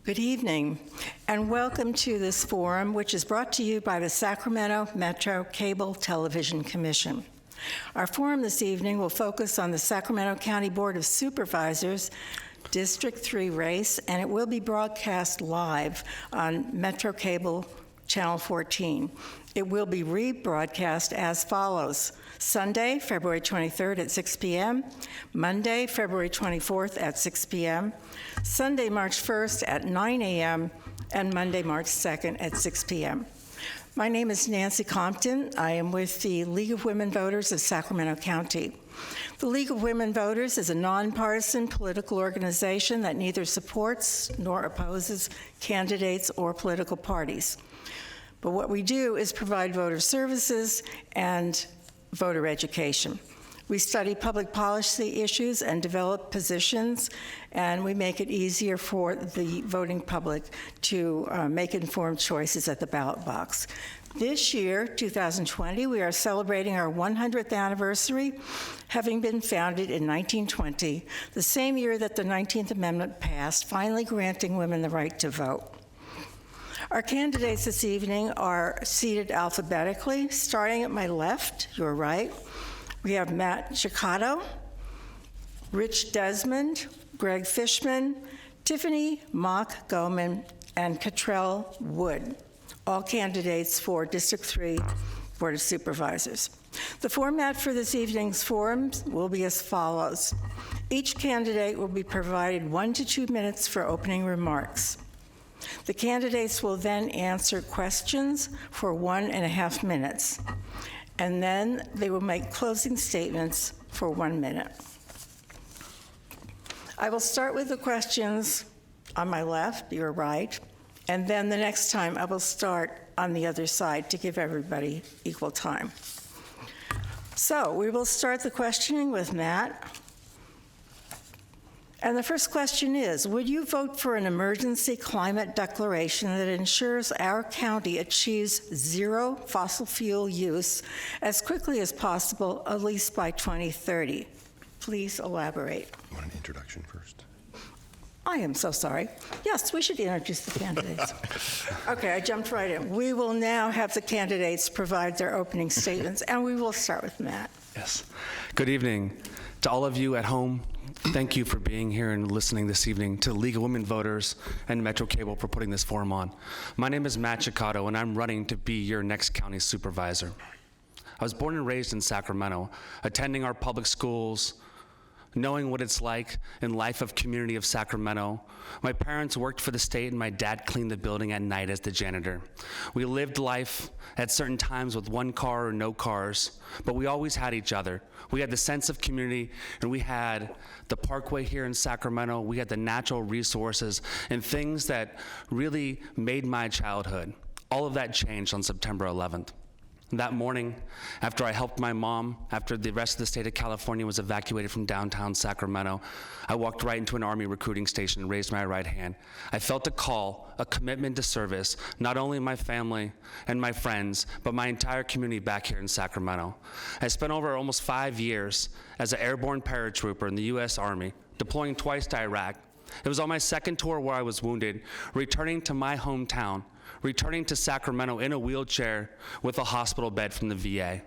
Good evening, and welcome to this forum, which is brought to you by the Sacramento Metro Cable Television Commission. Our forum this evening will focus on the Sacramento County Board of Supervisors District 3 race, and it will be broadcast live on Metro Cable Channel 14. It will be rebroadcast as follows: Sunday, February 23rd at 6 p.m., Monday, February 24th at 6 p.m., Sunday, March 1st at 9 a.m., and Monday, March 2nd at 6 p.m. My name is Nancy Compton. I am with the League of Women Voters of Sacramento County. The League of Women Voters is a nonpartisan political organization that neither supports nor opposes candidates or political parties. But what we do is provide voter services and voter education. We study public policy issues and develop positions, and we make it easier for the voting public to make informed choices at the ballot box. This year, 2020, we are celebrating our 100th anniversary, having been founded in 1920, the same year that the 19th Amendment passed, finally granting women the right to vote. Our candidates this evening are seated alphabetically. Starting at my left, your right, we have Matt Chicotto, Rich Desmond, Greg Fishman, Tiffany Mock Goman, and Cottrell Wood, all candidates for District 3 Board of Supervisors. The format for this evening's forum will be as follows. Each candidate will be provided 1 to 2 minutes for opening remarks. The candidates will then answer questions for 1.5 minutes, and then they will make closing statements for 1 minute. I will start with the questions on my left, your right, and then the next time I will start on the other side to give everybody equal time. So we will start the questioning with Matt. And the first question is, would you vote for an emergency climate declaration that ensures our county achieves zero fossil fuel use as quickly as possible, at least by 2030? Please elaborate. You want an introduction first? I am so sorry. Yes, we should introduce the candidates. Okay, I jumped right in. We will now have the candidates provide their opening statements, and we will start with Matt. Yes. Good evening to all of you at home. Thank you for being here and listening this evening, to the League of Women Voters and Metro Cable for putting this forum on. My name is Matt Chicotto, and I'm running to be your next county supervisor. I was born and raised in Sacramento, attending our public schools, knowing what it's like in life of community of Sacramento. My parents worked for the state, and my dad cleaned the building at night as the janitor. We lived life at certain times with one car or no cars, but we always had each other. We had the sense of community, and we had the Parkway here in Sacramento. We had the natural resources and things that really made my childhood. All of that changed on September 11th. That morning, after I helped my mom, after the rest of the state of California was evacuated from downtown Sacramento, I walked right into an Army recruiting station and raised my right hand. I felt a call, a commitment to service, not only my family and my friends, but my entire community back here in Sacramento. I spent over almost 5 years as an airborne paratrooper in the U.S. Army, deploying twice to Iraq. It was on my second tour where I was wounded, returning to my hometown, returning to Sacramento in a wheelchair with a hospital bed from the VA.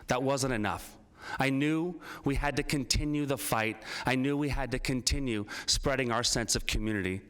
That wasn't enough. I knew we had to continue the fight. I knew we had to continue spreading our sense of community.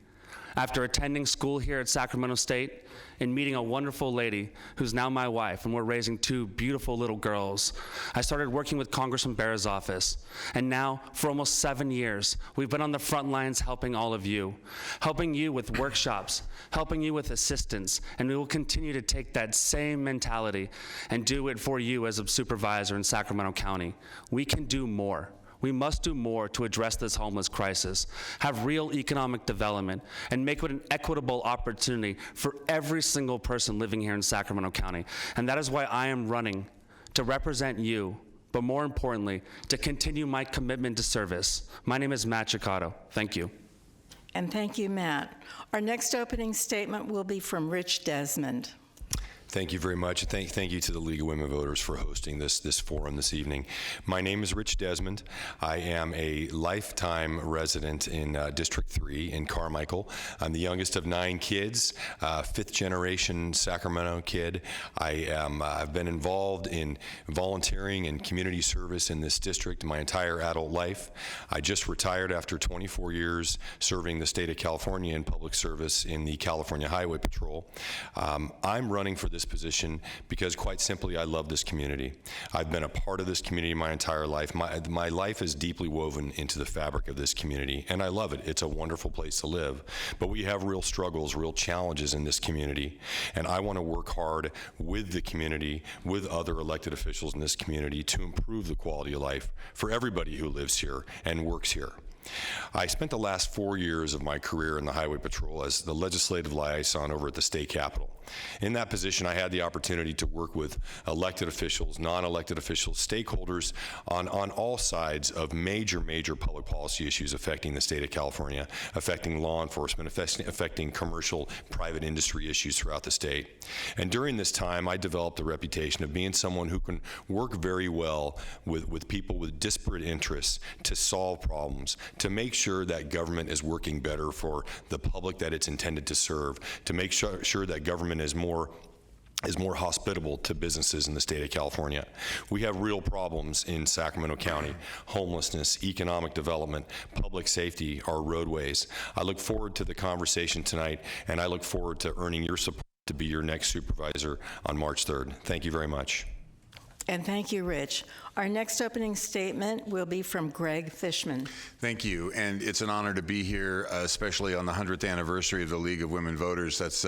After attending school here at Sacramento State and meeting a wonderful lady who's now my wife, and we're raising 2 beautiful little girls, I started working with Congressman Barra's office. And now, for almost 7 years, we've been on the front lines helping all of you, helping you with workshops, helping you with assistance, and we will continue to take that same mentality and do it for you as a supervisor in Sacramento County. We can do more. We must do more to address this homeless crisis, have real economic development, and make it an equitable opportunity for every single person living here in Sacramento County. And that is why I am running to represent you, but more importantly, to continue my commitment to service. My name is Matt Chicotto. Thank you. And thank you, Matt. Our next opening statement will be from Rich Desmond. Thank you very much. Thank you to the League of Women Voters for hosting this forum this evening. My name is Rich Desmond. I am a lifetime resident in District 3 in Carmichael. I'm the youngest of 9 kids, fifth generation Sacramento kid. I've been involved in volunteering and community service in this district my entire adult life. I just retired after 24 years serving the state of California in public service in the California Highway Patrol. I'm running for this position because, quite simply, I love this community. I've been a part of this community my entire life. My life is deeply woven into the fabric of this community, and I love it. It's a wonderful place to live. But we have real struggles, real challenges in this community, and I want to work hard with the community, with other elected officials in this community to improve the quality of life for everybody who lives here and works here. I spent the last 4 years of my career in the Highway Patrol as the legislative liaison over at the state capitol. In that position, I had the opportunity to work with elected officials, non-elected officials, stakeholders on all sides of major public policy issues affecting the state of California, affecting law enforcement, affecting commercial, private industry issues throughout the state. And during this time, I developed a reputation of being someone who can work very well with people with disparate interests to solve problems, to make sure that government is working better for the public that it's intended to serve, to make sure that government is more hospitable to businesses in the state of California. We have real problems in Sacramento County: homelessness, economic development, public safety, our roadways. I look forward to the conversation tonight, and I look forward to earning your support to be your next supervisor on March 3rd. Thank you very much. And thank you, Rich. Our next opening statement will be from Greg Fishman. Thank you, and it's an honor to be here, especially on the 100th anniversary of the League of Women Voters. That's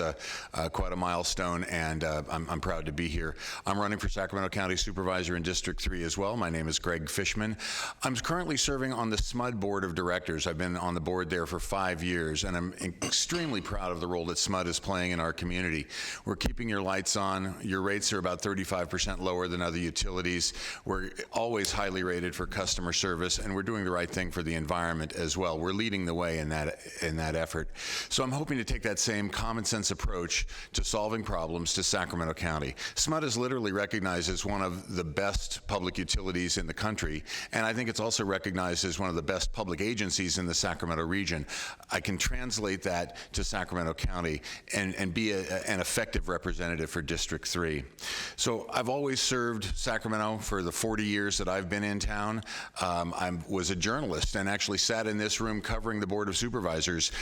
quite a milestone, and I'm proud to be here. I'm running for Sacramento County Supervisor in District 3 as well. My name is Greg Fishman. I'm currently serving on the SMUD Board of Directors. I've been on the board there for 5 years, and I'm extremely proud of the role that SMUD is playing in our community. We're keeping your lights on. Your rates are about 35% lower than other utilities. We're always highly rated for customer service, and we're doing the right thing for the environment as well. We're leading the way in that effort. So I'm hoping to take that same common sense approach to solving problems to Sacramento County. SMUD is literally recognized as one of the best public utilities in the country, and I think it's also recognized as one of the best public agencies in the Sacramento region. I can translate that to Sacramento County and be an effective representative for District 3. So I've always served Sacramento for the 40 years that I've been in town. I was a journalist and actually sat in this room covering the Board of Supervisors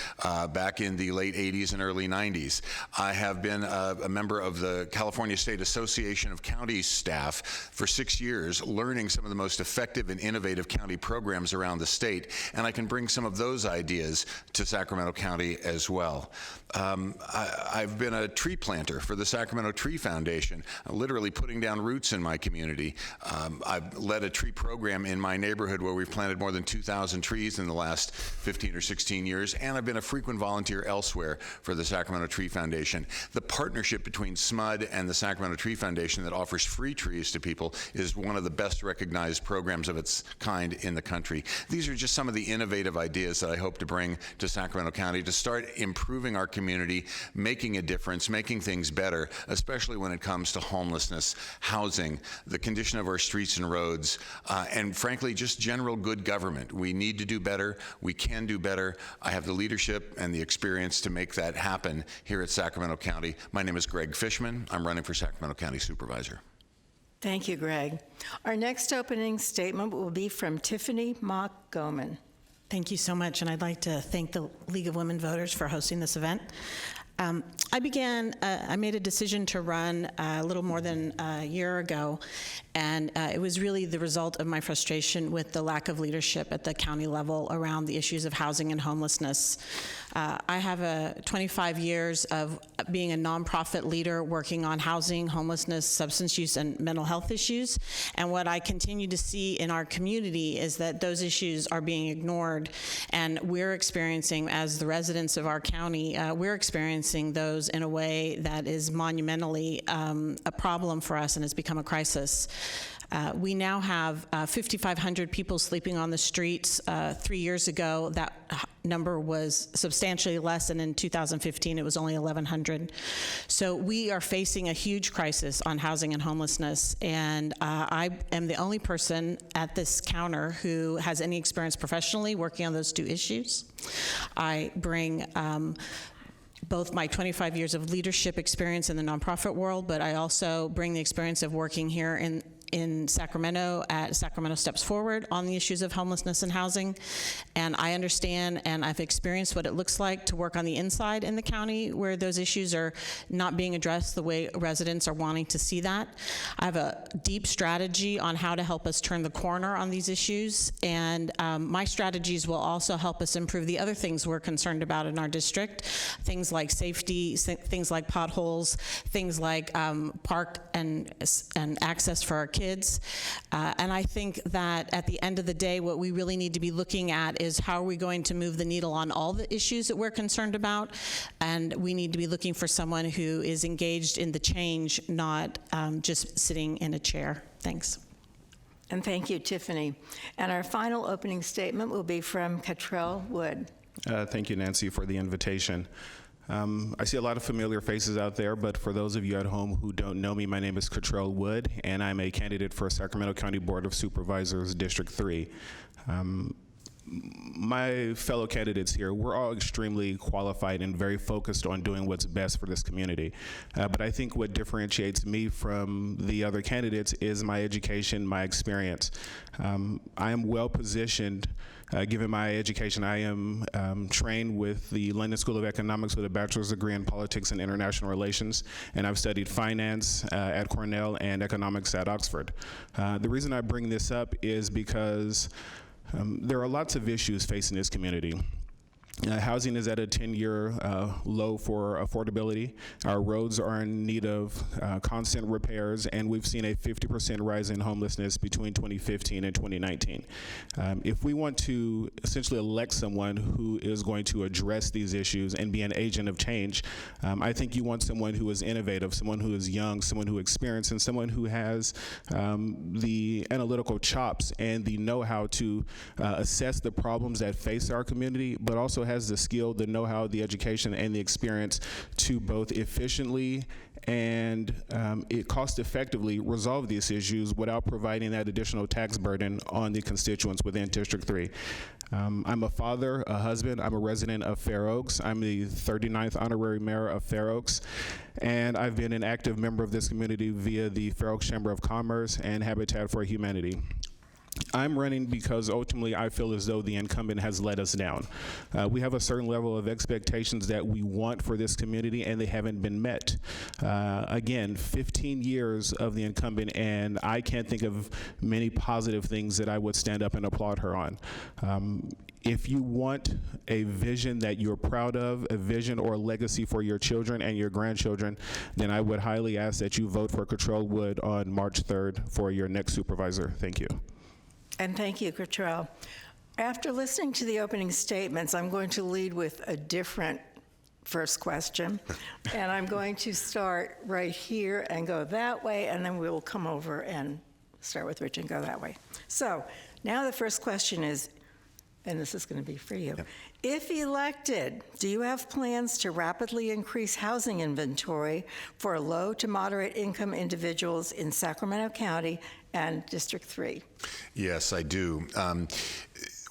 back in the late 80s and early 90s. I have been a member of the California State Association of Counties staff for 6 years, learning some of the most effective and innovative county programs around the state, and I can bring some of those ideas to Sacramento County as well. I've been a tree planter for the Sacramento Tree Foundation, literally putting down roots in my community. I've led a tree program in my neighborhood where we've planted more than 2,000 trees in the last 15 or 16 years, and I've been a frequent volunteer elsewhere for the Sacramento Tree Foundation. The partnership between SMUD and the Sacramento Tree Foundation that offers free trees to people is one of the best recognized programs of its kind in the country. These are just some of the innovative ideas that I hope to bring to Sacramento County to start improving our community, making a difference, making things better, especially when it comes to homelessness, housing, the condition of our streets and roads, and frankly, just general good government. We need to do better. We can do better. I have the leadership and the experience to make that happen here at Sacramento County. My name is Greg Fishman. I'm running for Sacramento County Supervisor. Thank you, Greg. Our next opening statement will be from Tiffany Mock-Goman. Thank you so much, and I'd like to thank the League of Women Voters for hosting this event. I made a decision to run a little more than a year ago, and it was really the result of my frustration with the lack of leadership at the county level around the issues of housing and homelessness. I have 25 years of being a nonprofit leader working on housing, homelessness, substance use, and mental health issues, and what I continue to see in our community is that those issues are being ignored, and we're experiencing, as the residents of our county, we're experiencing those in a way that is monumentally a problem for us and has become a crisis. We now have 5,500 people sleeping on the streets. 3 years ago, that number was substantially less, and in 2015 it was only 1,100. So we are facing a huge crisis on housing and homelessness, and I am the only person at this counter who has any experience professionally working on those two issues. I bring both my 25 years of leadership experience in the nonprofit world, but I also bring the experience of working here in Sacramento at Sacramento Steps Forward on the issues of homelessness and housing. And I understand and I've experienced what it looks like to work on the inside in the county where those issues are not being addressed the way residents are wanting to see that. I have a deep strategy on how to help us turn the corner on these issues, and my strategies will also help us improve the other things we're concerned about in our district, things like safety, things like potholes, things like park and access for our kids. And I think that at the end of the day, what we really need to be looking at is how are we going to move the needle on all the issues that we're concerned about, and we need to be looking for someone who is engaged in the change, not just sitting in a chair. Thanks. And thank you, Tiffany. And our final opening statement will be from Cottrell Wood. Thank you, Nancy, for the invitation. I see a lot of familiar faces out there, but for those of you at home who don't know me, my name is Cottrell Wood, and I'm a candidate for Sacramento County Board of Supervisors, District 3. My fellow candidates here, we're all extremely qualified and very focused on doing what's best for this community. But I think what differentiates me from the other candidates is my education, my experience. I am well positioned. Given my education, I am trained with the London School of Economics with a bachelor's degree in politics and international relations, and I've studied finance at Cornell and economics at Oxford. The reason I bring this up is because there are lots of issues facing this community. Housing is at a 10-year low for affordability. Our roads are in need of constant repairs, and we've seen a 50% rise in homelessness between 2015 and 2019. If we want to essentially elect someone who is going to address these issues and be an agent of change, I think you want someone who is innovative, someone who is young, someone who is experienced, and someone who has the analytical chops and the know-how to assess the problems that face our community, but also has the skill, the know-how, the education, and the experience to both efficiently and cost-effectively resolve these issues without providing that additional tax burden on the constituents within District 3. I'm a father, a husband. I'm a resident of Fair Oaks. I'm the 39th honorary mayor of Fair Oaks, and I've been an active member of this community via the Fair Oaks Chamber of Commerce and Habitat for Humanity. I'm running because ultimately I feel as though the incumbent has let us down. We have a certain level of expectations that we want for this community, and they haven't been met. Again, 15 years of the incumbent, and I can't think of many positive things that I would stand up and applaud her on. If you want a vision that you're proud of, a vision or a legacy for your children and your grandchildren, then I would highly ask that you vote for Cottrell Wood on March 3rd for your next supervisor. Thank you. And thank you, Cottrell. After listening to the opening statements, I'm going to lead with a different first question. And I'm going to start right here and go that way, and then we'll come over and start with Rich and go that way. So now the first question is, and this is going to be for you. Yep. If elected, do you have plans to rapidly increase housing inventory for low to moderate income individuals in Sacramento County and District 3? Yes, I do.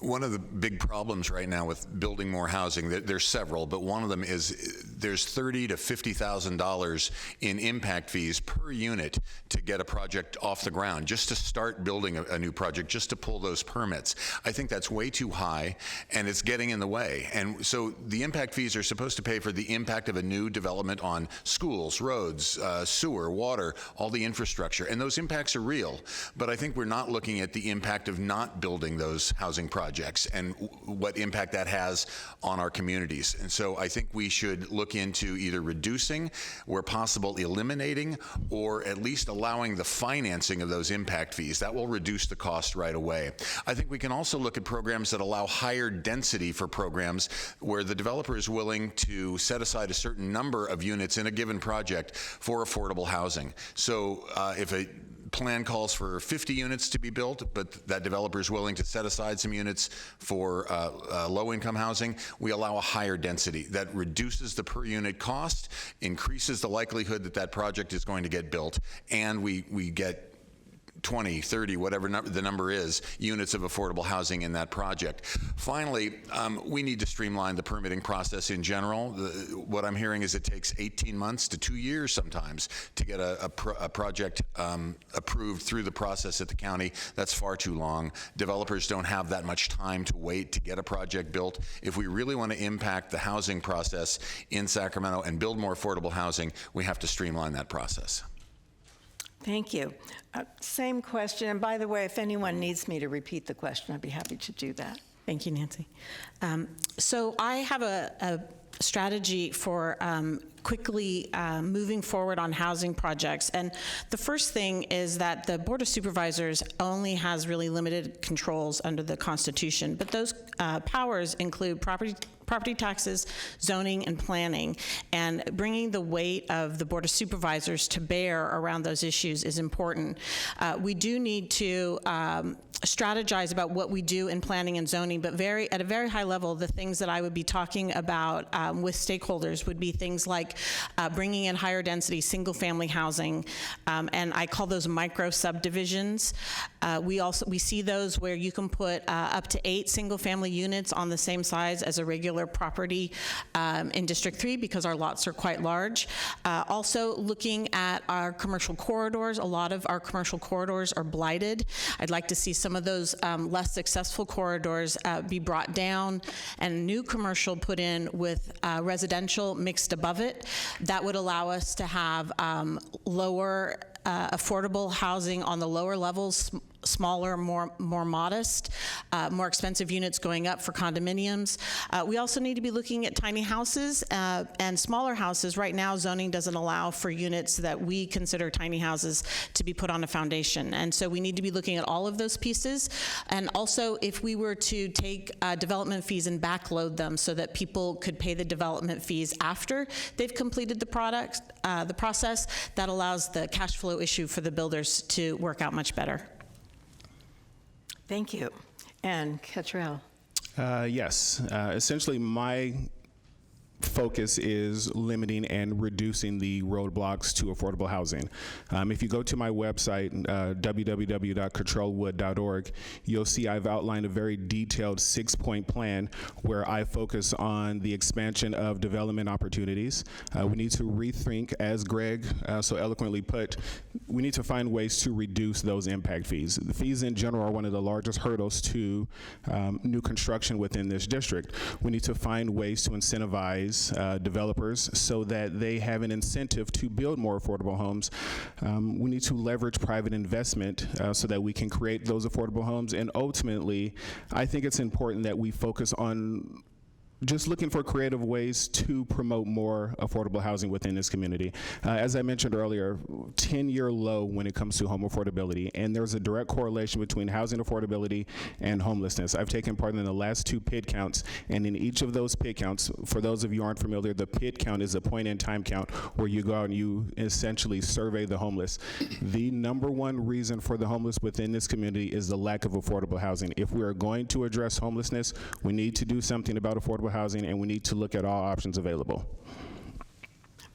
One of the big problems right now with building more housing, there's several, but one of them is there's $30,000 to $50,000 in impact fees per unit to get a project off the ground, just to start building a new project, just to pull those permits. I think that's way too high, and it's getting in the way. And so the impact fees are supposed to pay for the impact of a new development on schools, roads, sewer, water, all the infrastructure, and those impacts are real. But I think we're not looking at the impact of not building those housing projects and what impact that has on our communities. And so I think we should look into either reducing, where possible eliminating, or at least allowing the financing of those impact fees. That will reduce the cost right away. I think we can also look at programs that allow higher density for programs where the developer is willing to set aside a certain number of units in a given project for affordable housing. So if a plan calls for 50 units to be built, but that developer is willing to set aside some units for low-income housing, we allow a higher density. That reduces the per unit cost, increases the likelihood that that project is going to get built, and we get 20, 30, whatever the number is, units of affordable housing in that project. Finally, we need to streamline the permitting process in general. What I'm hearing is it takes 18 months to 2 years sometimes to get a project approved through the process at the county. That's far too long. Developers don't have that much time to wait to get a project built. If we really want to impact the housing process in Sacramento and build more affordable housing, we have to streamline that process. Thank you. Same question, and by the way, if anyone needs me to repeat the question, I'd be happy to do that. Thank you, Nancy. So I have a strategy for quickly moving forward on housing projects. And the first thing is that the Board of Supervisors only has really limited controls under the Constitution, but those powers include property taxes, zoning, and planning. And bringing the weight of the Board of Supervisors to bear around those issues is important. We do need to strategize about what we do in planning and zoning, but at a very high level, the things that I would be talking about with stakeholders would be things like bringing in higher density single-family housing, and I call those micro subdivisions. We see those where you can put up to 8 single-family units on the same size as a regular property in District 3 because our lots are quite large. Also looking at our commercial corridors. A lot of our commercial corridors are blighted. I'd like to see some of those less successful corridors be brought down and new commercial put in with residential mixed above it. That would allow us to have lower affordable housing on the lower levels, smaller, more modest, more expensive units going up for condominiums. We also need to be looking at tiny houses and smaller houses. Right now, zoning doesn't allow for units that we consider tiny houses to be put on a foundation. And so we need to be looking at all of those pieces. And also, if we were to take development fees and backload them so that people could pay the development fees after they've completed the process, that allows the cash flow issue for the builders to work out much better. Thank you. And Cottrell. Yes. Essentially, my focus is limiting and reducing the roadblocks to affordable housing. If you go to my website, www.controlwood.org, you'll see I've outlined a very detailed 6-point plan where I focus on the expansion of development opportunities. We need to rethink, as Greg so eloquently put, we need to find ways to reduce those impact fees. The fees in general are one of the largest hurdles to new construction within this district. We need to find ways to incentivize developers so that they have an incentive to build more affordable homes. We need to leverage private investment so that we can create those affordable homes. And ultimately, I think it's important that we focus on just looking for creative ways to promote more affordable housing within this community. As I mentioned earlier, 10-year low when it comes to home affordability, and there's a direct correlation between housing affordability and homelessness. I've taken part in the last 2 PID counts, and in each of those PID counts, for those of you who aren't familiar, the PID count is a point-in-time count where you go out and you essentially survey the homeless. The #1 reason for the homeless within this community is the lack of affordable housing. If we are going to address homelessness, we need to do something about affordable housing, and we need to look at all options available.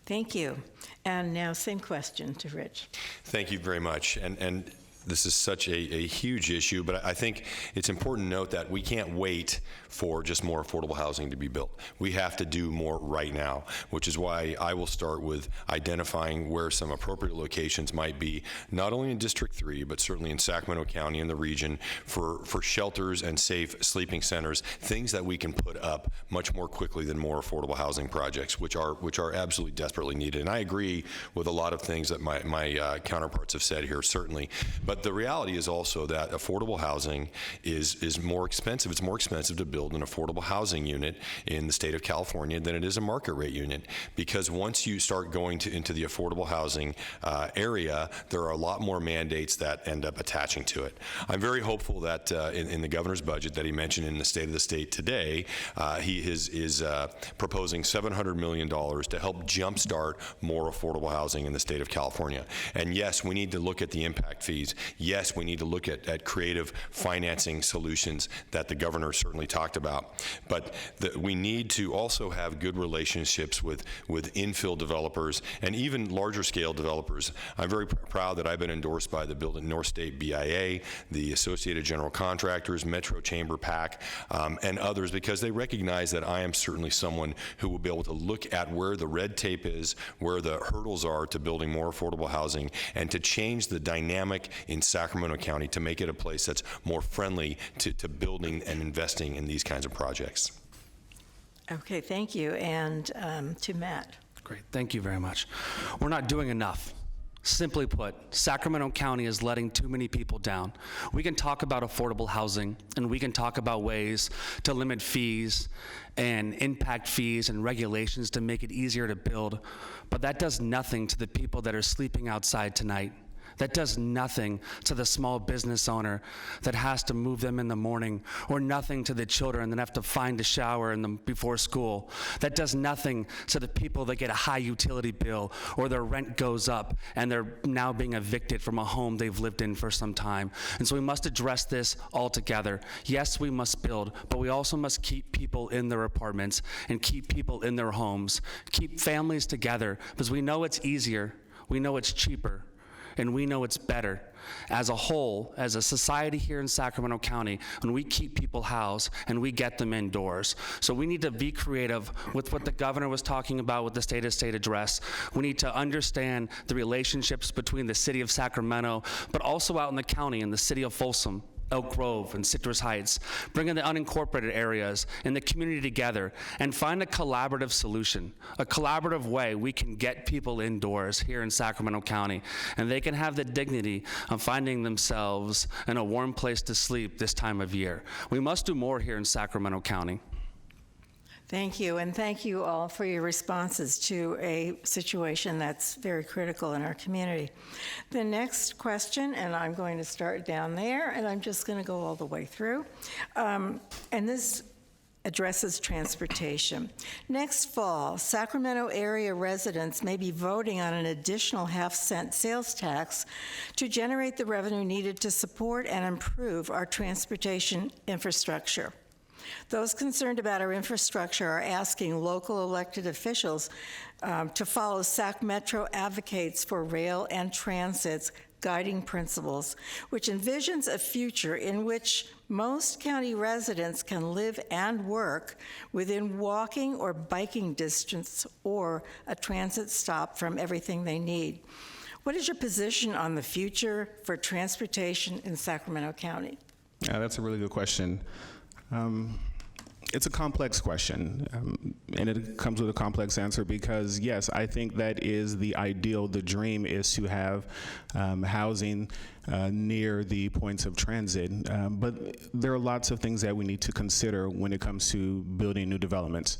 Thank you. And now, same question to Rich. Thank you very much. And this is such a huge issue, but I think it's important to note that we can't wait for just more affordable housing to be built. We have to do more right now, which is why I will start with identifying where some appropriate locations might be, not only in District 3, but certainly in Sacramento County and the region for shelters and safe sleeping centers, things that we can put up much more quickly than more affordable housing projects, which are absolutely desperately needed. And I agree with a lot of things that my counterparts have said here, certainly. But But the reality is also that affordable housing is more expensive. It's more expensive to build an affordable housing unit in the state of California than it is a market rate unit, because once you start going into the affordable housing area, there are a lot more mandates that end up attaching to it. I'm very hopeful that in the governor's budget that he mentioned in the State of the State today, he is proposing $700 million to help jumpstart more affordable housing in the state of California. And yes, we need to look at the impact fees. Yes, we need to look at creative financing solutions that the governor certainly talked about. But we need to also have good relationships with infill developers and even larger scale developers. I'm very proud that I've been endorsed by the Build North State BIA, the Associated General Contractors, Metro Chamber PAC, and others, because they recognize that I am certainly someone who will be able to look at where the red tape is, where the hurdles are to building more affordable housing, and to change the dynamic in Sacramento County to make it a place that's more friendly to building and investing in these kinds of projects. Okay, thank you. And to Matt. Great, thank you very much. We're not doing enough. Simply put, Sacramento County is letting too many people down. We can talk about affordable housing, and we can talk about ways to limit fees and impact fees and regulations to make it easier to build, but that does nothing to the people that are sleeping outside tonight. That does nothing to the small business owner that has to move them in the morning, or nothing to the children that have to find a shower before school. That does nothing to the people that get a high utility bill, or their rent goes up and they're now being evicted from a home they've lived in for some time. And so we must address this all together. Yes, we must build, but we also must keep people in their apartments and keep people in their homes, keep families together, because we know it's easier, we know it's cheaper, and we know it's better. As a whole, as a society here in Sacramento County, when we keep people housed and we get them indoors. So we need to be creative with what the governor was talking about with the State of State address. We need to understand the relationships between the city of Sacramento, but also out in the county, in the city of Folsom, Elk Grove, and Citrus Heights, bringing the unincorporated areas and the community together and find a collaborative solution, a collaborative way we can get people indoors here in Sacramento County, and they can have the dignity of finding themselves in a warm place to sleep this time of year. We must do more here in Sacramento County. Thank you, and thank you all for your responses to a situation that's very critical in our community. The next question, and I'm going to start down there, and I'm just going to go all the way through, and this addresses transportation. Next fall, Sacramento area residents may be voting on an additional half-cent sales tax to generate the revenue needed to support and improve our transportation infrastructure. Those concerned about our infrastructure are asking local elected officials to follow Sac Metro advocates for rail and transit's guiding principles, which envisions a future in which most county residents can live and work within walking or biking distance or a transit stop from everything they need. What is your position on the future for transportation in Sacramento County? Yeah, that's a really good question. It's a complex question, and it comes with a complex answer because, yes, I think that is the ideal. The dream is to have housing near the points of transit, but there are lots of things that we need to consider when it comes to building new developments.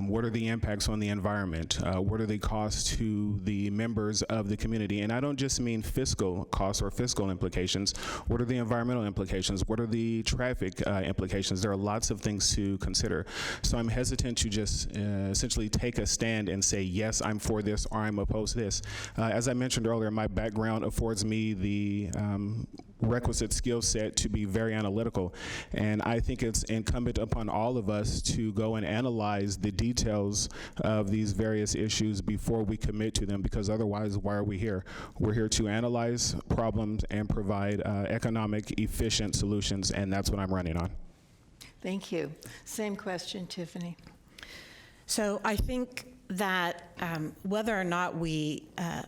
What are the impacts on the environment? What are the costs to the members of the community? And I don't just mean fiscal costs or fiscal implications. What are the environmental implications? What are the traffic implications? There are lots of things to consider. So I'm hesitant to just essentially take a stand and say, yes, I'm for this or I'm opposed to this. As I mentioned earlier, my background affords me the requisite skill set to be very analytical, and I think it's incumbent upon all of us to go and analyze the details of these various issues before we commit to them, because otherwise, why are we here? We're here to analyze problems and provide economic, efficient solutions, and that's what I'm running on. Thank you. Same question, Tiffany. So I think that whether or not we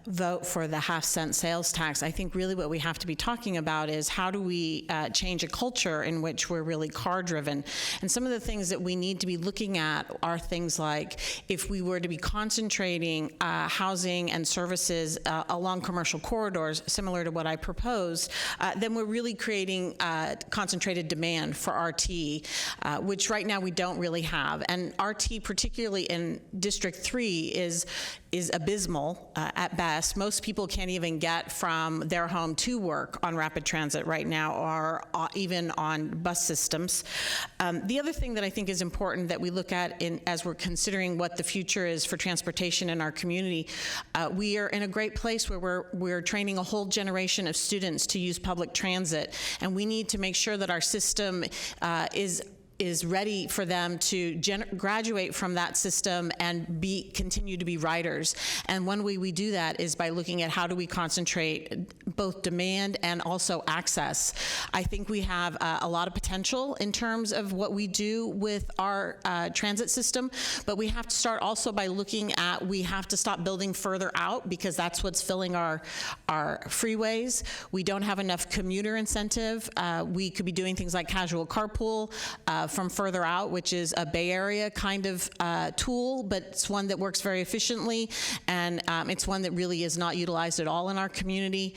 vote for the half-cent sales tax, I think really what we have to be talking about is how do we change a culture in which we're really car-driven. And some of the things that we need to be looking at are things like if we were to be concentrating housing and services along commercial corridors, similar to what I proposed, then we're really creating concentrated demand for RT, which right now we don't really have. And RT, particularly in District 3, is abysmal at best. Most people can't even get from their home to work on rapid transit right now, or even on bus systems. The other thing that I think is important that we look at as we're considering what the future is for transportation in our community, we are in a great place where we're training a whole generation of students to use public transit, and we need to make sure that our system is ready for them to graduate from that system and continue to be riders. And one way we do that is by looking at how do we concentrate both demand and also access. I think we have a lot of potential in terms of what we do with our transit system, but we have to start also by looking at, we have to stop building further out because that's what's filling our freeways. We don't have enough commuter incentive. We could be doing things like casual carpool, from further out, which is a Bay Area kind of tool, but it's one that works very efficiently, and it's one that really is not utilized at all in our community.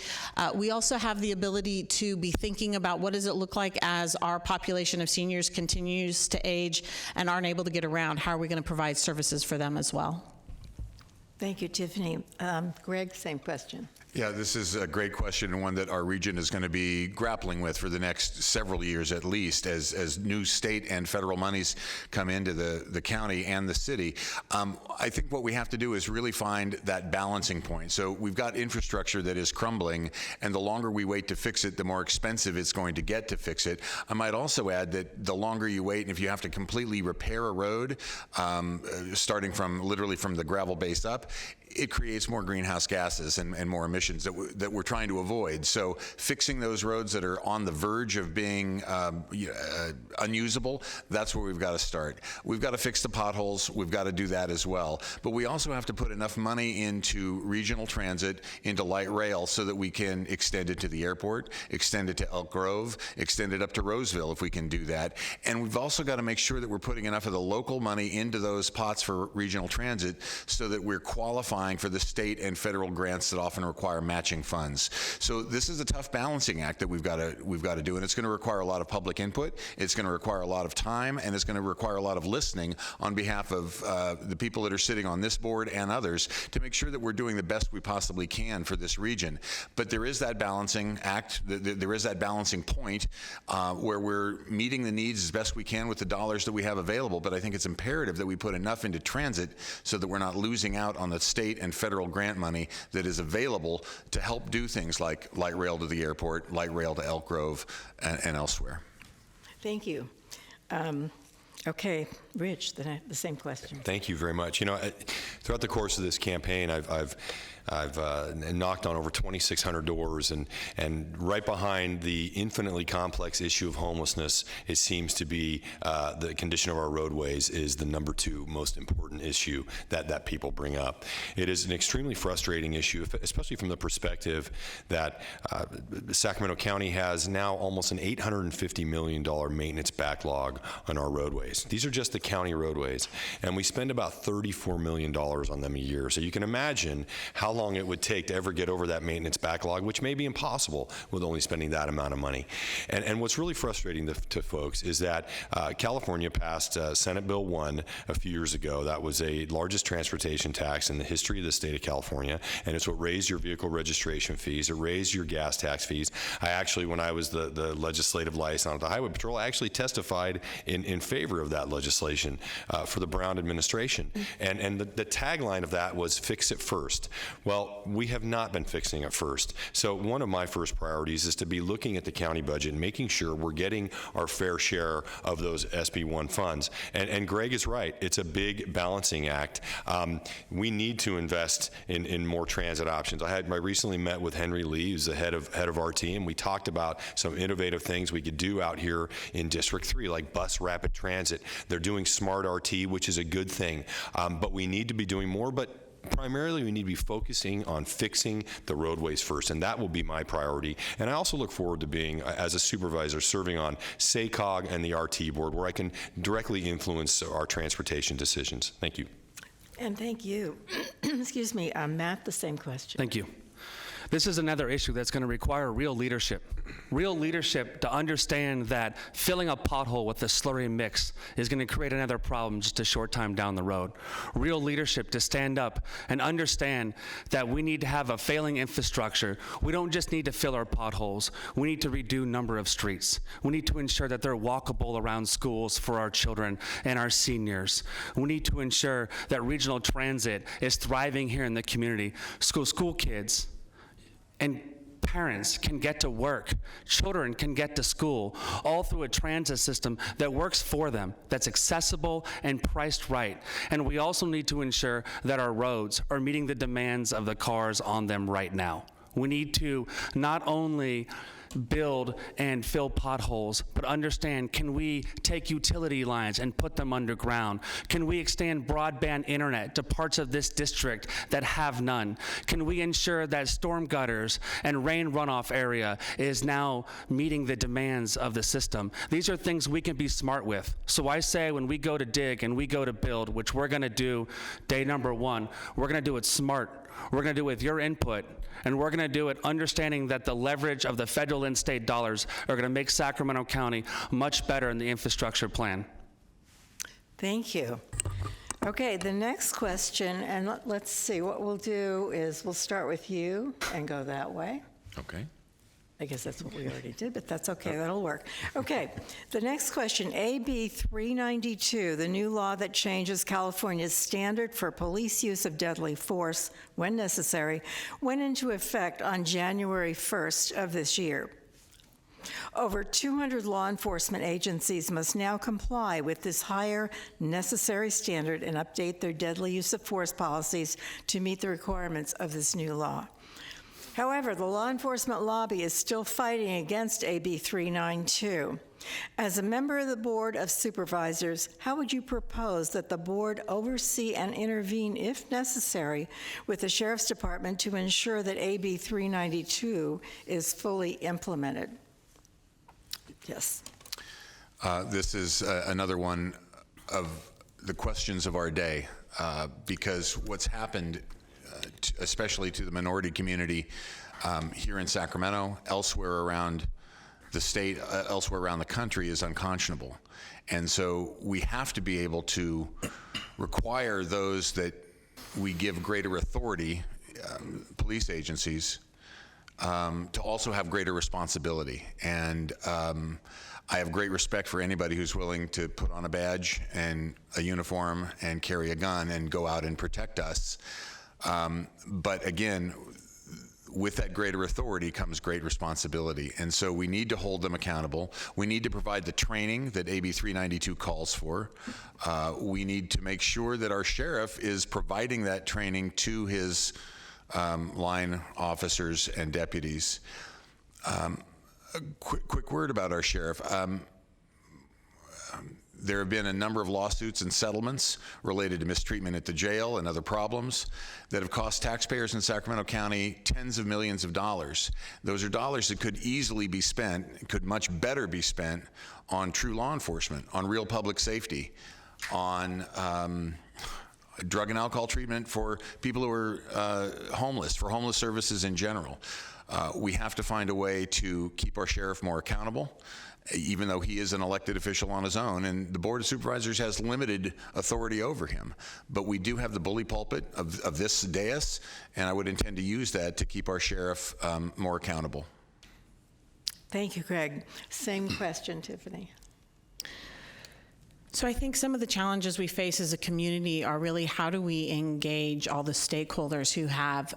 We also have the ability to be thinking about what does it look like as our population of seniors continues to age and aren't able to get around. How are we going to provide services for them as well? Thank you, Tiffany. Greg, same question. Yeah, this is a great question, and one that our region is going to be grappling with for the next several years at least, as new state and federal monies come into the county and the city. I think what we have to do is really find that balancing point. So we've got infrastructure that is crumbling, and the longer we wait to fix it, the more expensive it's going to get to fix it. I might also add that the longer you wait, and if you have to completely repair a road, starting literally from the gravel base up, it creates more greenhouse gases and more emissions that we're trying to avoid. So fixing those roads that are on the verge of being unusable, that's where we've got to start. We've got to fix the potholes. We've got to do that as well. But we also have to put enough money into regional transit, into light rail, so that we can extend it to the airport, extend it to Elk Grove, extend it up to Roseville if we can do that. And we've also got to make sure that we're putting enough of the local money into those pots for regional transit so that we're qualifying for the state and federal grants that often require matching funds. So this is a tough balancing act that we've got to do, and it's going to require a lot of public input. It's going to require a lot of time, and it's going to require a lot of listening on behalf of the people that are sitting on this board and others to make sure that we're doing the best we possibly can for this region. But there is that balancing act, there is that balancing point where we're meeting the needs as best we can with the dollars that we have available, but I think it's imperative that we put enough into transit so that we're not losing out on the state and federal grant money that is available to help do things like light rail to the airport, light rail to Elk Grove, and elsewhere. Thank you. Okay, Rich, the same question. Thank you very much. You know, throughout the course of this campaign, I've knocked on over 2,600 doors, and right behind the infinitely complex issue of homelessness, it seems to be the condition of our roadways is the number 2 most important issue that people bring up. It is an extremely frustrating issue, especially from the perspective that Sacramento County has now almost an $850 million maintenance backlog on our roadways. These are just the county roadways, and we spend about $34 million on them a year. So you can imagine how long it would take to ever get over that maintenance backlog, which may be impossible with only spending that amount of money. And what's really frustrating to folks is that California passed Senate Bill 1 a few years ago. That was the largest transportation tax in the history of the state of California, and it's what raised your vehicle registration fees. It raised your gas tax fees. I actually, when I was the legislative liaison at the Highway Patrol, I actually testified in favor of that legislation for the Brown administration. And the tagline of that was "Fix it first." Well, we have not been fixing it first. So one of my first priorities is to be looking at the county budget and making sure we're getting our fair share of those SB1 funds. And Greg is right. It's a big balancing act. We need to invest in more transit options. I recently met with Henry Lee, who's the head of RT, and we talked about some innovative things we could do out here in District 3, like bus rapid transit. They're doing smart RT, which is a good thing, but we need to be doing more, but primarily we need to be focusing on fixing the roadways first, and that will be my priority. And I also look forward to being, as a supervisor, serving on SACOG and the RT board, where I can directly influence our transportation decisions. Thank you. And thank you. Excuse me, Matt, the same question. Thank you. This is another issue that's going to require real leadership to understand that filling a pothole with a slurry mix is going to create another problem just a short time down the road. Real leadership to stand up and understand that we need to have a failing infrastructure. We don't just need to fill our potholes. We need to redo number of streets. We need to ensure that they're walkable around schools for our children and our seniors. We need to ensure that regional transit is thriving here in the community. School kids and parents can get to work, children can get to school, all through a transit system that works for them, that's accessible and priced right. And we also need to ensure that our roads are meeting the demands of the cars on them right now. We need to not only build and fill potholes, but understand, can we take utility lines and put them underground? Can we extend broadband internet to parts of this district that have none? Can we ensure that storm gutters and rain runoff area is now meeting the demands of the system? These are things we can be smart with. So I say, when we go to dig and we go to build, which we're going to do day number one, we're going to do it smart. We're going to do it with your input, and we're going to do it understanding that the leverage of the federal and state dollars are going to make Sacramento County much better in the infrastructure plan. Thank you. Okay, the next question, and let's see, what we'll do is we'll start with you and go that way. Okay. I guess that's what we already did, but that's okay, that'll work. Okay, the next question, AB 392, the new law that changes California's standard for police use of deadly force when necessary, went into effect on January 1st of this year. Over 200 law enforcement agencies must now comply with this higher necessary standard and update their deadly use of force policies to meet the requirements of this new law. However, the law enforcement lobby is still fighting against AB 392. As a member of the Board of Supervisors, how would you propose that the board oversee and intervene, if necessary, with the Sheriff's Department to ensure that AB 392 is fully implemented? Yes. This is another one of the questions of our day, because what's happened, especially to the minority community here in Sacramento, elsewhere around the state, elsewhere around the country, is unconscionable. And so we have to be able to require those that we give greater authority, police agencies, to also have greater responsibility. And I have great respect for anybody who's willing to put on a badge and a uniform and carry a gun and go out and protect us. But again, with that greater authority comes great responsibility. And so we need to hold them accountable. We need to provide the training that AB 392 calls for. We need to make sure that our sheriff is providing that training to his line officers and deputies. A quick word about our sheriff. There have been a number of lawsuits and settlements related to mistreatment at the jail and other problems that have cost taxpayers in Sacramento County tens of millions of dollars. Those are dollars that could easily be spent, could much better be spent on true law enforcement, on real public safety, on drug and alcohol treatment for people who are homeless, for homeless services in general. We have to find a way to keep our sheriff more accountable, even though he is an elected official on his own, and the Board of Supervisors has limited authority over him. But we do have the bully pulpit of this dais, and I would intend to use that to keep our sheriff more accountable. Thank you, Greg. Same question, Tiffany. So I think some of the challenges we face as a community are really, how do we engage all the stakeholders who have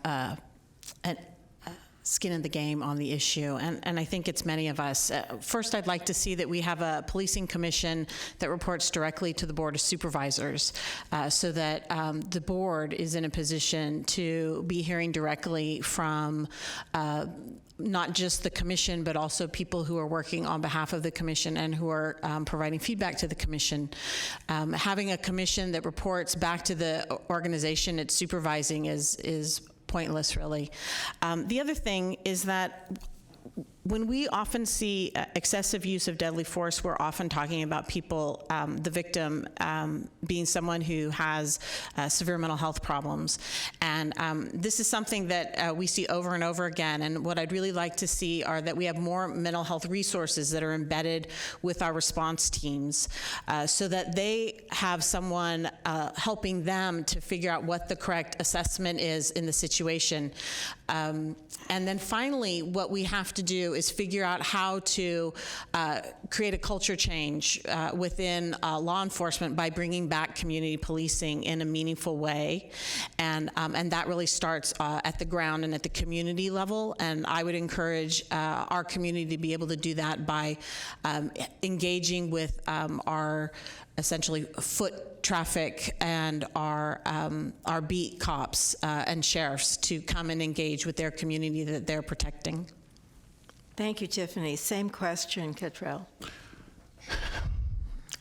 skin in the game on the issue, and I think it's many of us. First, I'd like to see that we have a policing commission that reports directly to the Board of Supervisors, so that the board is in a position to be hearing directly from not just the commission, but also people who are working on behalf of the commission and who are providing feedback to the commission. Having a commission that reports back to the organization it's supervising is pointless, really. The other thing is that when we often see excessive use of deadly force, we're often talking about people, the victim being someone who has severe mental health problems. And this is something that we see over and over again. And what I'd really like to see are that we have more mental health resources that are embedded with our response teams, so that they have someone helping them to figure out what the correct assessment is in the situation. And then finally, what we have to do is figure out how to create a culture change within law enforcement by bringing back community policing in a meaningful way. And that really starts at the ground and at the community level. And I would encourage our community to be able to do that by engaging with our essentially foot traffic and our beat cops and sheriffs to come and engage with their community that they're protecting. Thank you, Tiffany. Same question, Cottrell.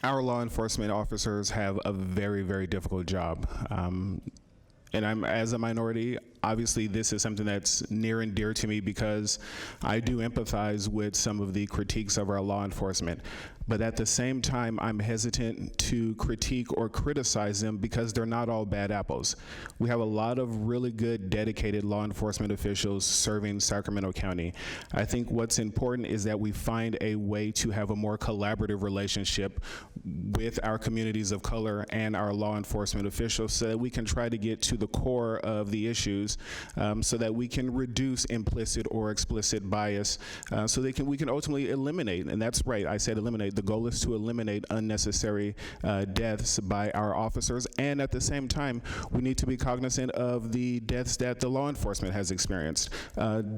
Our law enforcement officers have a very, very difficult job. And I'm, as a minority, obviously this is something that's near and dear to me because I do empathize with some of the critiques of our law enforcement. But at the same time, I'm hesitant to critique or criticize them because they're not all bad apples. We have a lot of really good, dedicated law enforcement officials serving Sacramento County. I think what's important is that we find a way to have a more collaborative relationship with our communities of color and our law enforcement officials so that we can try to get to the core of the issues, so that we can reduce implicit or explicit bias, so we can ultimately eliminate, and that's right, I said eliminate. The goal is to eliminate unnecessary deaths by our officers, and at the same time, we need to be cognizant of the deaths that the law enforcement has experienced.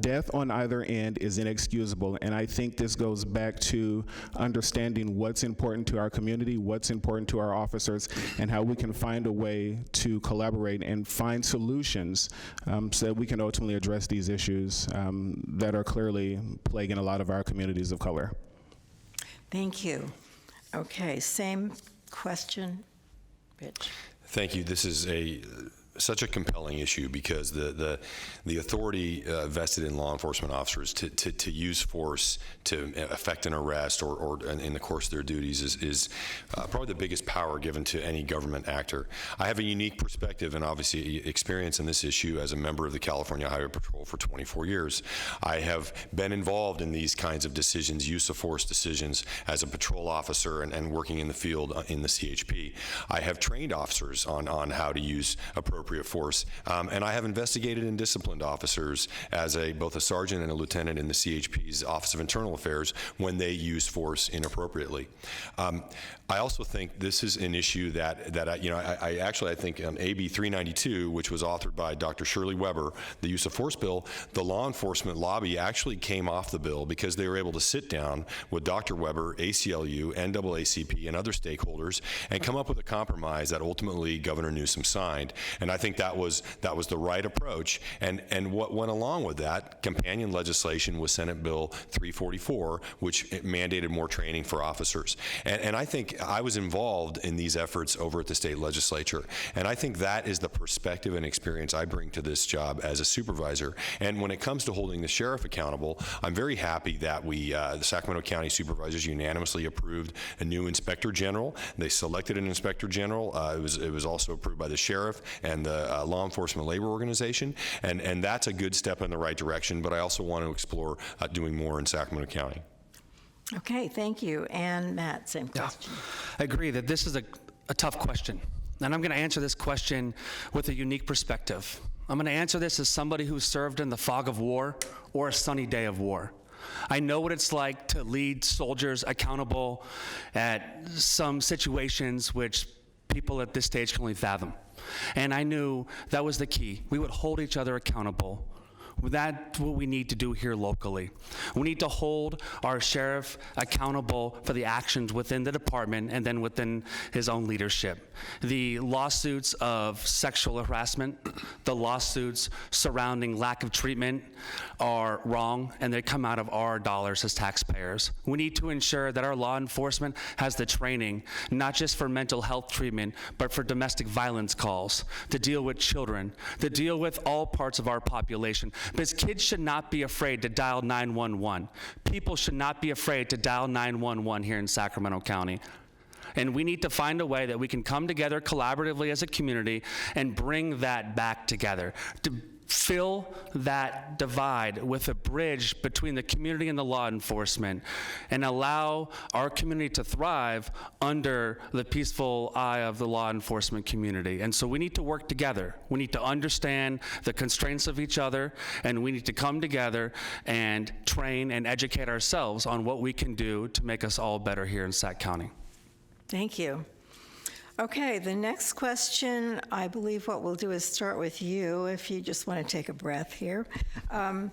Death on either end is inexcusable, and I think this goes back to understanding what's important to our community, what's important to our officers, and how we can find a way to collaborate and find solutions so that we can ultimately address these issues that are clearly plaguing a lot of our communities of color. Thank you. Okay, same question, Rich. Thank you. This is such a compelling issue because the authority vested in law enforcement officers to use force to effect an arrest or in the course of their duties is probably the biggest power given to any government actor. I have a unique perspective and obviously experience in this issue as a member of the California Highway Patrol for 24 years. I have been involved in these kinds of decisions, use of force decisions, as a patrol officer and working in the field in the CHP. I have trained officers on how to use appropriate force, and I have investigated and disciplined officers as both a sergeant and a lieutenant in the CHP's Office of Internal Affairs when they use force inappropriately. I also think this is an issue that I think on AB 392, which was authored by Dr. Shirley Weber, the use of force bill, the law enforcement lobby actually came off the bill because they were able to sit down with Dr. Weber, ACLU, NAACP, and other stakeholders and come up with a compromise that ultimately Governor Newsom signed. And I think that was the right approach. And what went along with that companion legislation was Senate Bill 344, which mandated more training for officers. And I think I was involved in these efforts over at the state legislature. And I think that is the perspective and experience I bring to this job as a supervisor. And when it comes to holding the sheriff accountable, I'm very happy that the Sacramento County Supervisors unanimously approved a new inspector general. They selected an inspector general. It was also approved by the sheriff and the Law Enforcement Labor Organization. And that's a good step in the right direction, but I also want to explore doing more in Sacramento County. Okay, thank you. And Matt, same question. I agree that this is a tough question. And I'm going to answer this question with a unique perspective. I'm going to answer this as somebody who served in the fog of war or a sunny day of war. I know what it's like to lead soldiers accountable at some situations which people at this stage can only fathom. And I knew that was the key. We would hold each other accountable That's what we need to do here locally. We need to hold our sheriff accountable for the actions within the department and then within his own leadership. The lawsuits of sexual harassment, the lawsuits surrounding lack of treatment are wrong, and they come out of our dollars as taxpayers. We need to ensure that our law enforcement has the training, not just for mental health treatment, but for domestic violence calls, to deal with children, to deal with all parts of our population. Because kids should not be afraid to dial 911. People should not be afraid to dial 911 here in Sacramento County. And we need to find a way that we can come together collaboratively as a community and bring that back together, to fill that divide with a bridge between the community and the law enforcement, and allow our community to thrive under the peaceful eye of the law enforcement community. And so we need to work together. We need to understand the constraints of each other, and we need to come together and train and educate ourselves on what we can do to make us all better here in Sac County. Thank you. Okay, the next question, I believe what we'll do is start with you, if you just want to take a breath here. And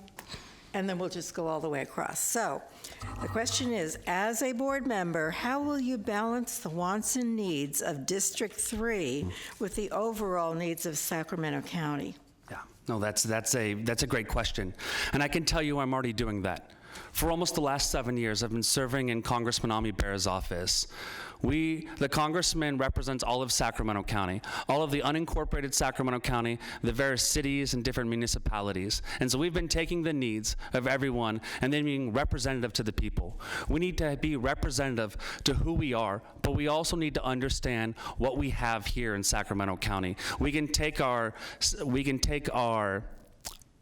then we'll just go all the way across. So, the question is, as a board member, how will you balance the wants and needs of District 3 with the overall needs of Sacramento County? Yeah, no, that's a great question. And I can tell you I'm already doing that. For almost the last 7 years, I've been serving in Congressman Ami Bera's office. The congressman represents all of Sacramento County, all of the unincorporated Sacramento County, the various cities and different municipalities. And so we've been taking the needs of everyone and then being representative to the people. We need to be representative to who we are, but we also need to understand what we have here in Sacramento County. We can take our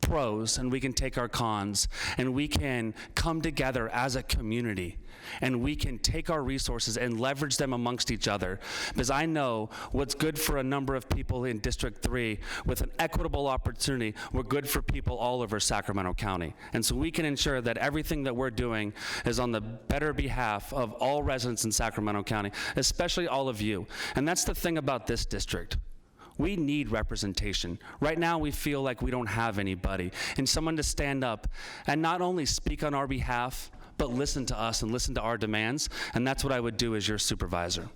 pros and we can take our cons, and we can come together as a community, and we can take our resources and leverage them amongst each other. Because I know what's good for a number of people in District 3 with an equitable opportunity, we're good for people all over Sacramento County. And so we can ensure that everything that we're doing is on the better behalf of all residents in Sacramento County, especially all of you. And that's the thing about this district. We need representation. Right now, we feel like we don't have anybody, and someone to stand up and not only speak on our behalf, but listen to us and listen to our demands, and that's what I would do as your supervisor.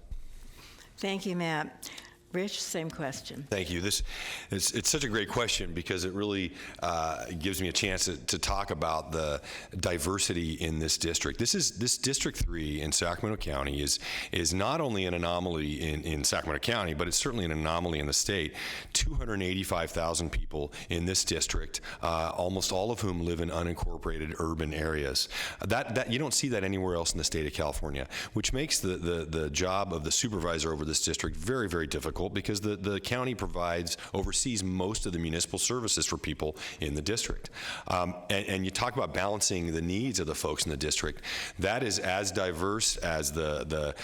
Thank you, Matt. Rich, same question. Thank you. It's such a great question because it really gives me a chance to talk about the diversity in this district. This District 3 in Sacramento County is not only an anomaly in Sacramento County, but it's certainly an anomaly in the state. 285,000 people in this district, almost all of whom live in unincorporated urban areas. That you don't see that anywhere else in the state of California, which makes the job of the supervisor over this district very, very difficult, because the county oversees most of the municipal services for people in the district. And you talk about balancing the needs of the folks in the district. That is as diverse as the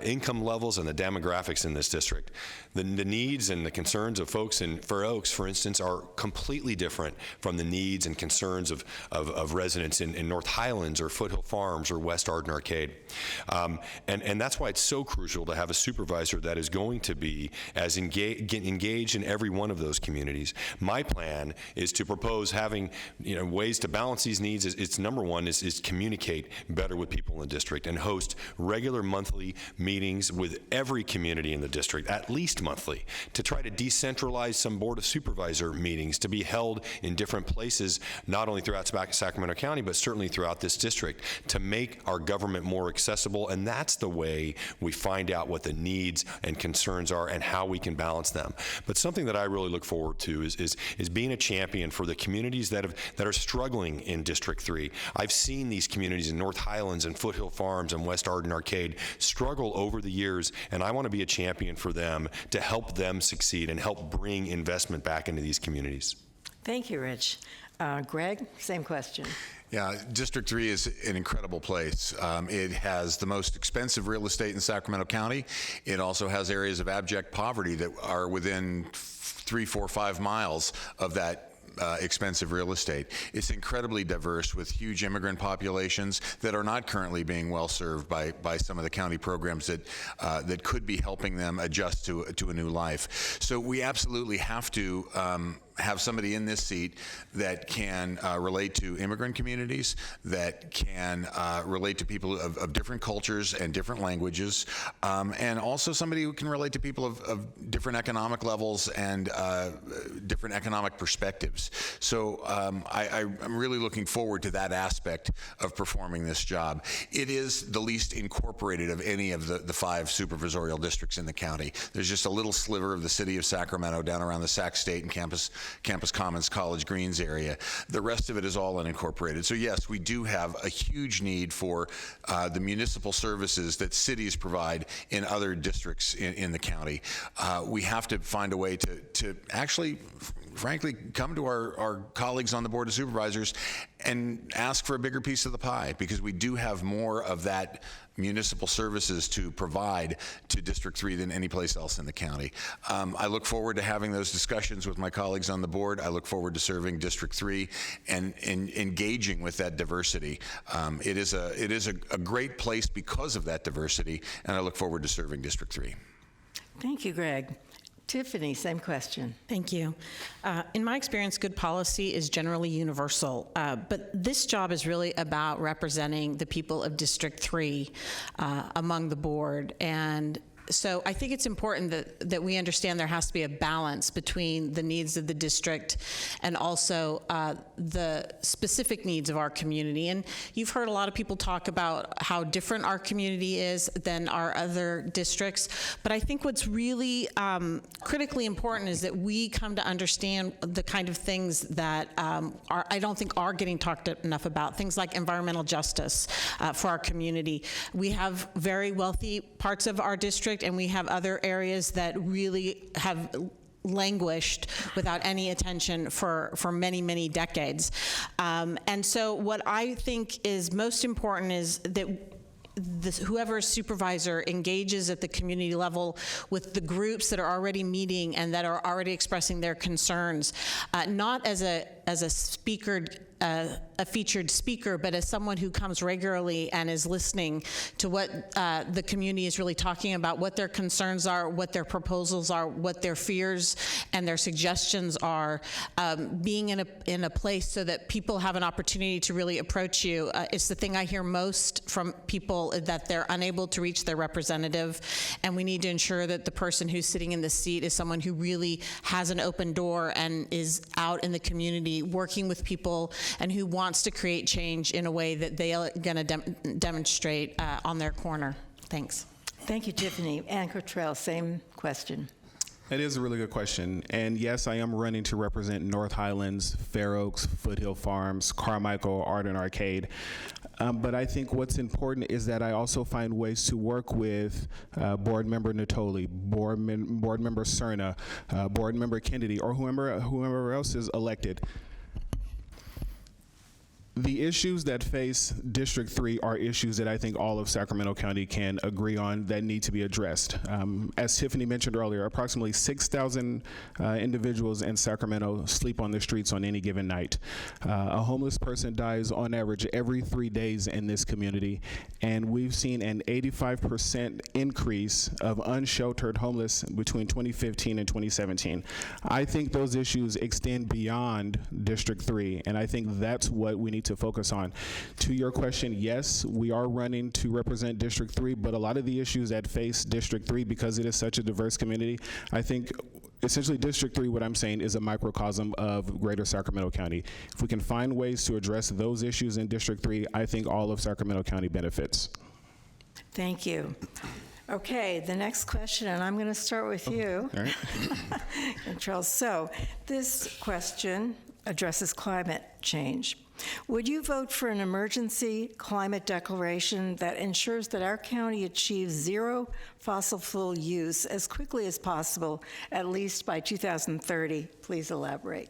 income levels and the demographics in this district. The needs and the concerns of folks in Fair Oaks, for instance, are completely different from the needs and concerns of residents in North Highlands or Foothill Farms or West Arden Arcade. And that's why it's so crucial to have a supervisor that is going to be as engaged in every one of those communities. My plan is to propose having ways to balance these needs. It's number one is communicate better with people in the district and host regular monthly meetings with every community in the district, at least monthly, to try to decentralize some Board of Supervisor meetings to be held in different places, not only throughout Sacramento County, but certainly throughout this district, to make our government more accessible. And that's the way we find out what the needs and concerns are and how we can balance them. But something that I really look forward to is being a champion for the communities that are struggling in District 3. I've seen these communities in North Highlands and Foothill Farms and West Arden Arcade struggle over the years, and I want to be a champion for them to help them succeed and help bring investment back into these communities. Thank you, Rich. Greg, same question. Yeah, District 3 is an incredible place. It has the most expensive real estate in Sacramento County. It also has areas of abject poverty that are within 3, 4, 5 miles of that expensive real estate. It's incredibly diverse with huge immigrant populations that are not currently being well served by some of the county programs that could be helping them adjust to a new life. So we absolutely have to have somebody in this seat that can relate to immigrant communities, that can relate to people of different cultures and different languages, and also somebody who can relate to people of different economic levels and different economic perspectives. So I'm really looking forward to that aspect of performing this job. It is the least incorporated of any of the 5 supervisorial districts in the county. There's just a little sliver of the city of Sacramento down around the Sac State and Campus Commons, College Greens area. The rest of it is all unincorporated. So yes, we do have a huge need for the municipal services that cities provide in other districts in the county. We have to find a way to actually, frankly, come to our colleagues on the Board of Supervisors and ask for a bigger piece of the pie, because we do have more of that municipal services to provide to District 3 than any place else in the county. I look forward to having those discussions with my colleagues on the board. I look forward to serving District 3 and engaging with that diversity. It is a great place because of that diversity, and I look forward to serving District 3. Thank you, Greg. Tiffany, same question. Thank you. In my experience, good policy is generally universal, but this job is really about representing the people of District 3 among the board. And so I think it's important that we understand there has to be a balance between the needs of the district and also the specific needs of our community. And you've heard a lot of people talk about how different our community is than our other districts. But I think what's really critically important is that we come to understand the kind of things that I don't think are getting talked enough about, things like environmental justice for our community. We have very wealthy parts of our district, and we have other areas that really have languished without any attention for many, many decades. And so what I think is most important is that whoever is supervisor engages at the community level with the groups that are already meeting and that are already expressing their concerns, not as a speaker, a featured speaker, but as someone who comes regularly and is listening to what the community is really talking about, what their concerns are, what their proposals are, what their fears and their suggestions are, being in a place so that people have an opportunity to really approach you. It's the thing I hear most from people, that they're unable to reach their representative, and we need to ensure that the person who's sitting in the seat is someone who really has an open door and is out in the community working with people and who wants to create change in a way that they are going to demonstrate on their corner. Thanks. Thank you, Tiffany. Ann Cottrell, same question. It is a really good question. And yes, I am running to represent North Highlands, Fair Oaks, Foothill Farms, Carmichael, Arden Arcade. But I think what's important is that I also find ways to work with Board Member Natoli, Board Member Cerna, Board Member Kennedy, or whoever else is elected. The issues that face District 3 are issues that I think all of Sacramento County can agree on that need to be addressed. As Tiffany mentioned earlier, approximately 6,000 individuals in Sacramento sleep on the streets on any given night. A homeless person dies on average every 3 days in this community, and we've seen an 85% increase of unsheltered homeless between 2015 and 2017. I think those issues extend beyond District 3, and I think that's what we need to focus on. To your question, yes, we are running to represent District 3, but a lot of the issues that face District 3, because it is such a diverse community, I think essentially District 3, what I'm saying, is a microcosm of greater Sacramento County. If we can find ways to address those issues in District 3, I think all of Sacramento County benefits. Thank you. Okay, the next question, and I'm going to start with you. All right. And Charles, so this question addresses climate change. Would you vote for an emergency climate declaration that ensures that our county achieves zero fossil fuel use as quickly as possible, at least by 2030? Please elaborate.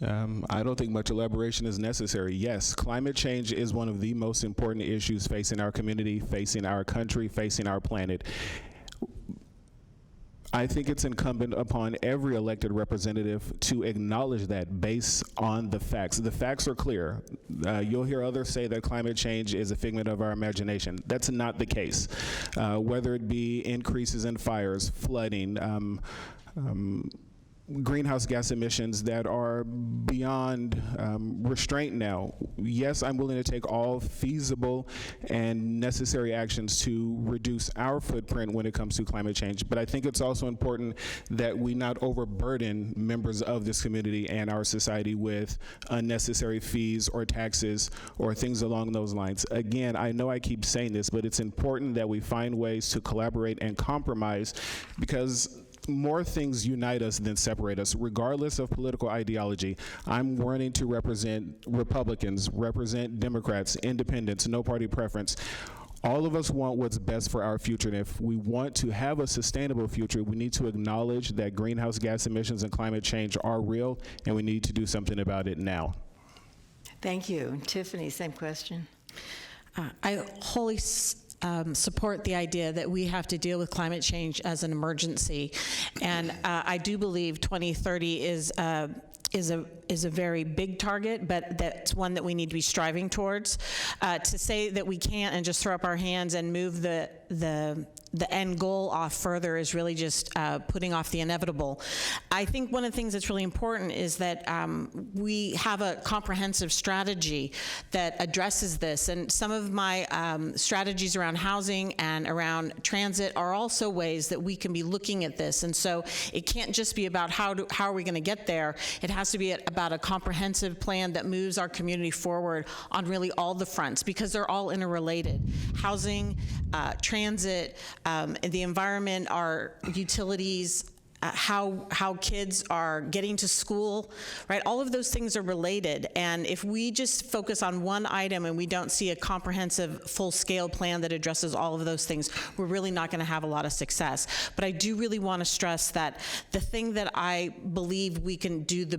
I don't think much elaboration is necessary. Yes, climate change is one of the most important issues facing our community, facing our country, facing our planet. I think it's incumbent upon every elected representative to acknowledge that based on the facts. The facts are clear. You'll hear others say that climate change is a figment of our imagination. That's not the case. Whether it be increases in fires, flooding, greenhouse gas emissions that are beyond restraint now. Yes, I'm willing to take all feasible and necessary actions to reduce our footprint when it comes to climate change, but I think it's also important that we not overburden members of this community and our society with unnecessary fees or taxes or things along those lines. Again, I know I keep saying this, but it's important that we find ways to collaborate and compromise, because more things unite us than separate us, regardless of political ideology. I'm wanting to represent Republicans, represent Democrats, independents, no party preference. All of us want what's best for our future, and if we want to have a sustainable future, we need to acknowledge that greenhouse gas emissions and climate change are real, and we need to do something about it now. Thank you. Tiffany, same question. I wholly support the idea that we have to deal with climate change as an emergency, and I do believe 2030 is a very big target, but that's one that we need to be striving towards. To say that we can't and just throw up our hands and move the end goal off further is really just putting off the inevitable. I think one of the things that's really important is that we have a comprehensive strategy that addresses this, and some of my strategies around housing and around transit are also ways that we can be looking at this, and so it can't just be about how are we going to get there. It has to be about a comprehensive plan that moves our community forward on really all the fronts, because they're all interrelated. Housing, transit, the environment, our utilities, how kids are getting to school, right? All of those things are related, and if we just focus on one item and we don't see a comprehensive, full-scale plan that addresses all of those things, we're really not going to have a lot of success. But I do really want to stress that the thing that I believe we can do the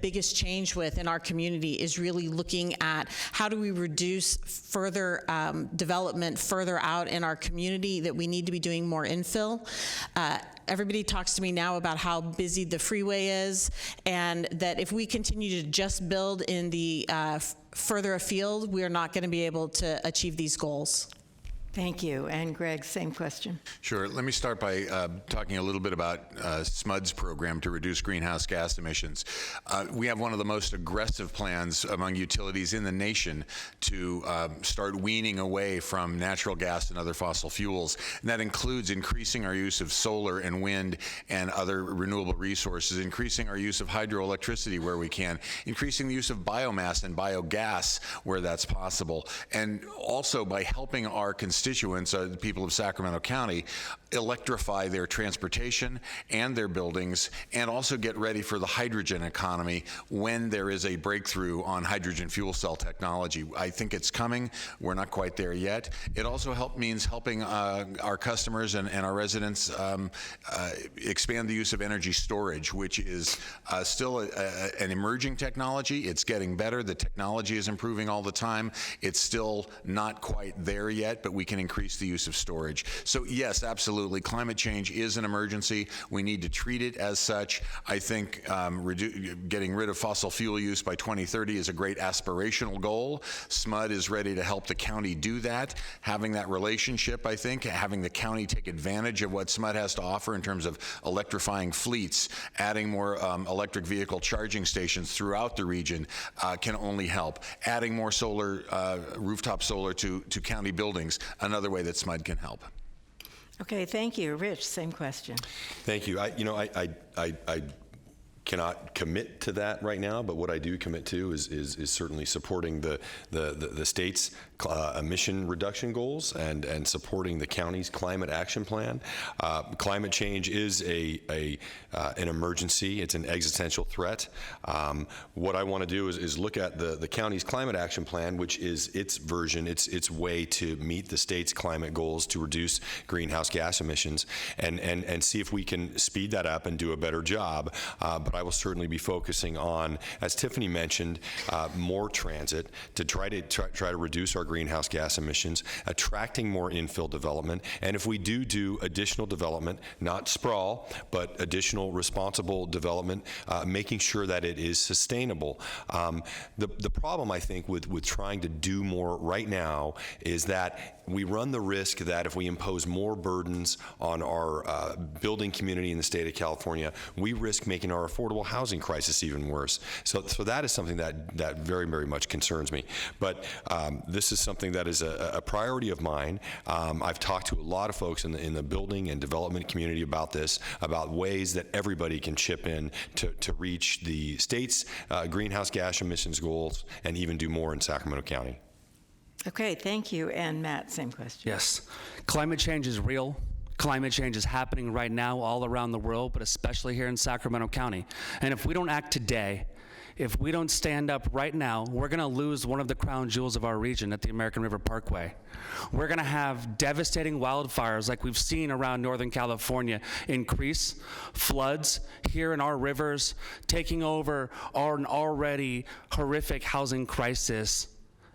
biggest change with in our community is really looking at how do we reduce further development further out in our community, that we need to be doing more infill. Everybody talks to me now about how busy the freeway is, and that if we continue to just build in the further afield, we are not going to be able to achieve these goals. Thank you. And Greg, same question. Sure. Let me start by talking a little bit about SMUD's program to reduce greenhouse gas emissions. We have one of the most aggressive plans among utilities in the nation to start weaning away from natural gas and other fossil fuels. And that includes increasing our use of solar and wind and other renewable resources, increasing our use of hydroelectricity where we can, increasing the use of biomass and biogas where that's possible, and also by helping our constituents, the people of Sacramento County, electrify their transportation and their buildings, and also get ready for the hydrogen economy when there is a breakthrough on hydrogen fuel cell technology. I think it's coming. We're not quite there yet. It also means helping our customers and our residents expand the use of energy storage, which is still an emerging technology. It's getting better. The technology is improving all the time. It's still not quite there yet, but we can increase the use of storage. So yes, absolutely, climate change is an emergency. We need to treat it as such. I think getting rid of fossil fuel use by 2030 is a great aspirational goal. SMUD is ready to help the county do that. Having that relationship, I think, having the county take advantage of what SMUD has to offer in terms of electrifying fleets, adding more electric vehicle charging stations throughout the region can only help. Adding more solar, rooftop solar to county buildings, another way that SMUD can help. Okay, thank you. Rich, same question. Thank you. I cannot commit to that right now, but what I do commit to is certainly supporting the state's emission reduction goals and supporting the county's climate action plan. Climate change is an emergency. It's an existential threat. What I want to do is look at the county's climate action plan, which is its version, its way to meet the state's climate goals to reduce greenhouse gas emissions, and see if we can speed that up and do a better job. But I will certainly be focusing on, as Tiffany mentioned, more transit to try to reduce our greenhouse gas emissions, attracting more infill development, and if we do additional development, not sprawl, but additional responsible development, making sure that it is sustainable. The problem, I think, with trying to do more right now is that we run the risk that if we impose more burdens on our building community in the state of California, we risk making our affordable housing crisis even worse. So that is something that very, very much concerns me. But this is something that is a priority of mine. I've talked to a lot of folks in the building and development community about this, about ways that everybody can chip in to reach the state's greenhouse gas emissions goals and even do more in Sacramento County. Okay, thank you. And Matt, same question. Yes. Climate change is real. Climate change is happening right now all around the world, but especially here in Sacramento County. And if we don't act today, if we don't stand up right now, we're going to lose one of the crown jewels of our region at the American River Parkway. We're going to have devastating wildfires like we've seen around Northern California increase, floods here in our rivers, taking over an already horrific housing crisis.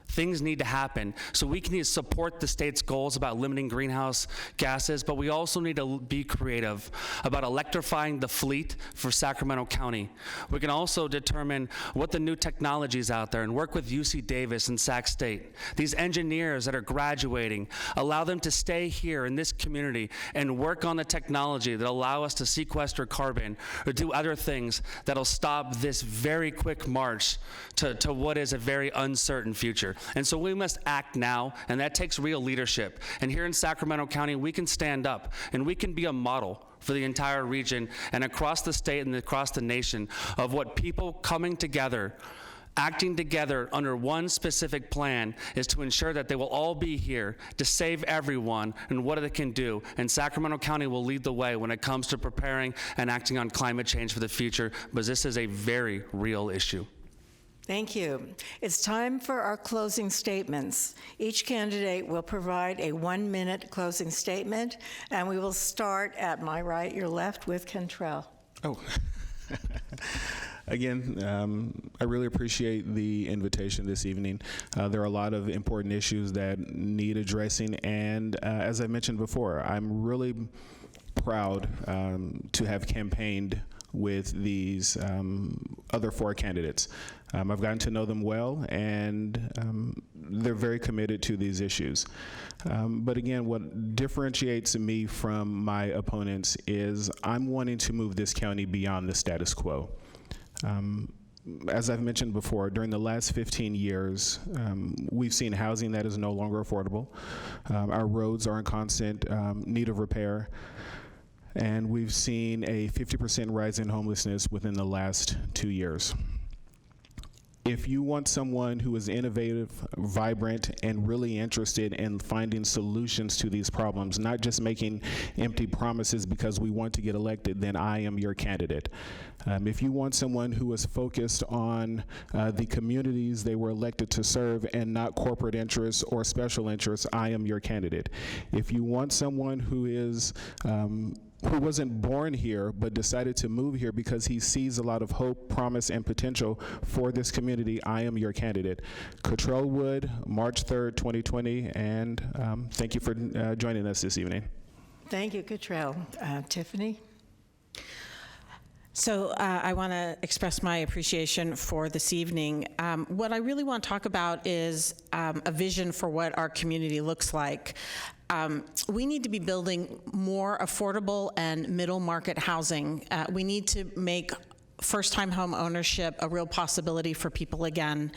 Things need to happen. So we can support the state's goals about limiting greenhouse gases, but we also need to be creative about electrifying the fleet for Sacramento County. We can also determine what the new technologies out there and work with UC Davis and Sac State. These engineers that are graduating, allow them to stay here in this community and work on the technology that allow us to sequester carbon or do other things that'll stop this very quick march to what is a very uncertain future. And so we must act now, and that takes real leadership. And here in Sacramento County, we can stand up, and we can be a model for the entire region and across the state and across the nation of what people coming together, acting together under one specific plan is to ensure that they will all be here to save everyone and what it can do. And Sacramento County will lead the way when it comes to preparing and acting on climate change for the future, because this is a very real issue. Thank you. It's time for our closing statements. Each candidate will provide a 1-minute closing statement, and we will start at my right, your left, with Cantrell. Oh. Again, I really appreciate the invitation this evening. There are a lot of important issues that need addressing, and as I mentioned before, I'm really proud to have campaigned with these other 4 candidates. I've gotten to know them well, and they're very committed to these issues. But again, what differentiates me from my opponents is I'm wanting to move this county beyond the status quo. As I've mentioned before, during the last 15 years, we've seen housing that is no longer affordable. Our roads are in constant need of repair. And we've seen a 50% rise in homelessness within the last 2 years. If you want someone who is innovative, vibrant, and really interested in finding solutions to these problems, not just making empty promises because we want to get elected, then I am your candidate. If you want someone who is focused on the communities they were elected to serve and not corporate interests or special interests, I am your candidate. If you want someone who is who wasn't born here but decided to move here because he sees a lot of hope, promise, and potential for this community, I am your candidate. Cottrell Wood, March 3rd, 2020, and thank you for joining us this evening. Thank you, Cottrell. Tiffany? So I want to express my appreciation for this evening. What I really want to talk about is a vision for what our community looks like. We need to be building more affordable and middle market housing. We need to make first-time home ownership a real possibility for people again.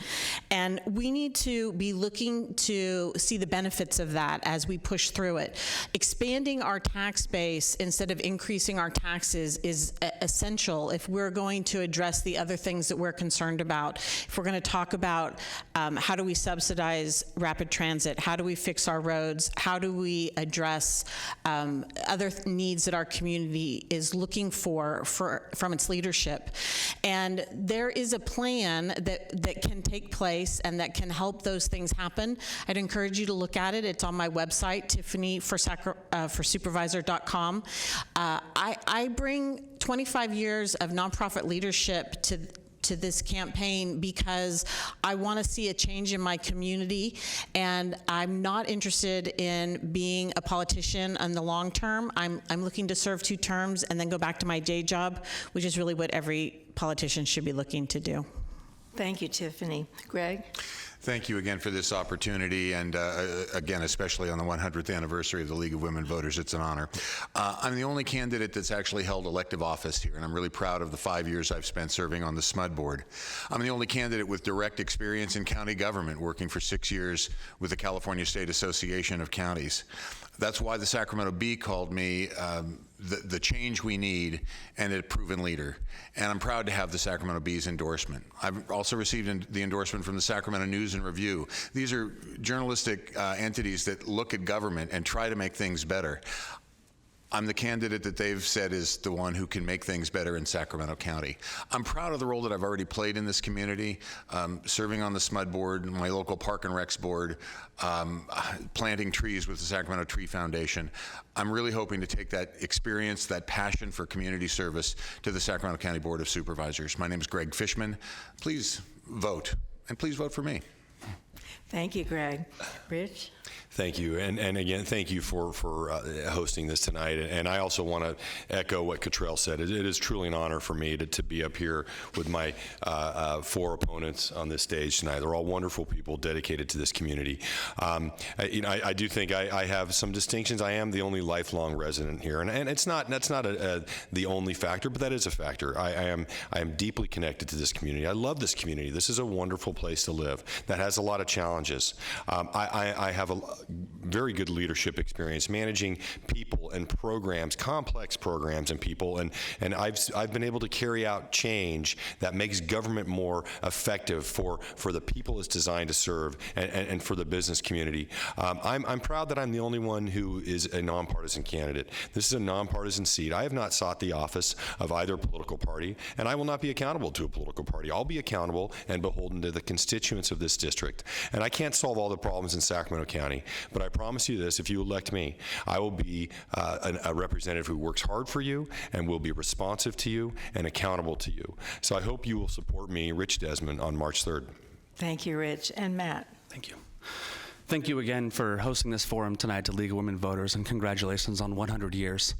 And we need to be looking to see the benefits of that as we push through it. Expanding our tax base instead of increasing our taxes is essential if we're going to address the other things that we're concerned about. If we're going to talk about how do we subsidize rapid transit, how do we fix our roads, how do we address other needs that our community is looking for from its leadership. And there is a plan that can take place and that can help those things happen. I'd encourage you to look at it. It's on my website, tiffanyforsupervisor.com. I bring 25 years of nonprofit leadership to this campaign because I want to see a change in my community, and I'm not interested in being a politician in the long term. I'm looking to serve 2 terms and then go back to my day job, which is really what every politician should be looking to do. Thank you, Tiffany. Greg? Thank you again for this opportunity, and again, especially on the 100th anniversary of the League of Women Voters, it's an honor. I'm the only candidate that's actually held elective office here, and I'm really proud of the 5 years I've spent serving on the SMUD board. I'm the only candidate with direct experience in county government, working for 6 years with the California State Association of Counties. That's why the Sacramento Bee called me the change we need and a proven leader. And I'm proud to have the Sacramento Bee's endorsement. I've also received the endorsement from the Sacramento News and Review. These are journalistic entities that look at government and try to make things better. I'm the candidate that they've said is the one who can make things better in Sacramento County. I'm proud of the role that I've already played in this community, serving on the SMUD board, my local Park and Recs board, planting trees with the Sacramento Tree Foundation. I'm really hoping to take that experience, that passion for community service to the Sacramento County Board of Supervisors. My name is Greg Fishman. Please vote, and please vote for me. Thank you, Greg. Rich? Thank you, and again, thank you for hosting this tonight. And I also want to echo what Cottrell said. It is truly an honor for me to be up here with my 4 opponents on this stage tonight. They're all wonderful people dedicated to this community. I do think I have some distinctions. I am the only lifelong resident here, and that's not the only factor, but that is a factor. I am deeply connected to this community. I love this community. This is a wonderful place to live that has a lot of challenges. I have a very good leadership experience managing people and programs, complex programs and people, and I've been able to carry out change that makes government more effective for the people it's designed to serve and for the business community. I'm proud that I'm the only one who is a nonpartisan candidate. This is a nonpartisan seat. I have not sought the office of either political party, and I will not be accountable to a political party. I'll be accountable and beholden to the constituents of this district. And I can't solve all the problems in Sacramento County, but I promise you this: if you elect me, I will be a representative who works hard for you and will be responsive to you and accountable to you. So I hope you will support me, Rich Desmond, on March 3rd. Thank you, Rich. And Matt? Thank you. Thank you again for hosting this forum tonight to League of Women Voters, and congratulations on 100 years.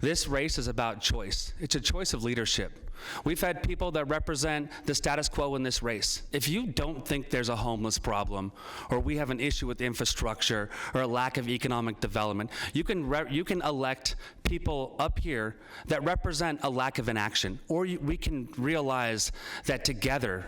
This race is about choice. It's a choice of leadership. We've had people that represent the status quo in this race. If you don't think there's a homeless problem, or we have an issue with infrastructure, or a lack of economic development, you can elect people up here that represent a lack of inaction, or we can realize that together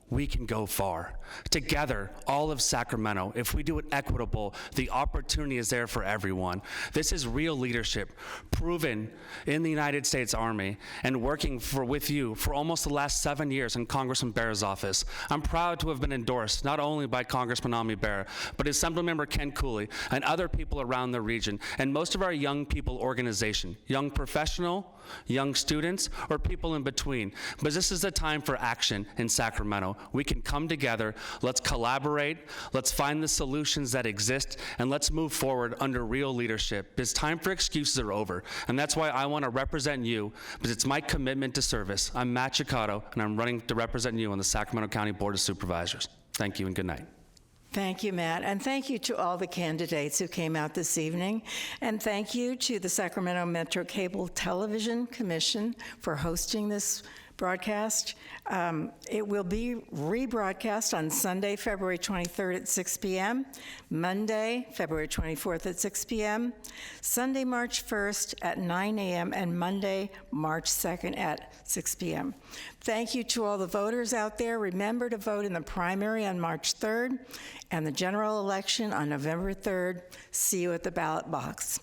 we can go far. Together, all of Sacramento, if we do it equitable, the opportunity is there for everyone. This is real leadership, proven in the United States Army and working with you for almost the last 7 years in Congressman Bear's office. I'm proud to have been endorsed not only by Congressman Ami Bear, but Assemblymember Ken Cooley and other people around the region, and most of our young people organization, young professional, young students, or people in between. But this is the time for action in Sacramento. We can come together, let's collaborate, let's find the solutions that exist, and let's move forward under real leadership. This time for excuses are over, and that's why I want to represent you, because it's my commitment to service. I'm Matt Ciccato, and I'm running to represent you on the Sacramento County Board of Supervisors. Thank you and good night. Thank you, Matt, and thank you to all the candidates who came out this evening, and thank you to the Sacramento Metro Cable Television Commission for hosting this broadcast. It will be rebroadcast on Sunday, February 23rd at 6 p.m., Monday, February 24th at 6 p.m., Sunday, March 1st at 9 a.m., and Monday, March 2nd at 6 p.m. Thank you to all the voters out there. Remember to vote in the primary on March 3rd and the general election on November 3rd. See you at the ballot box.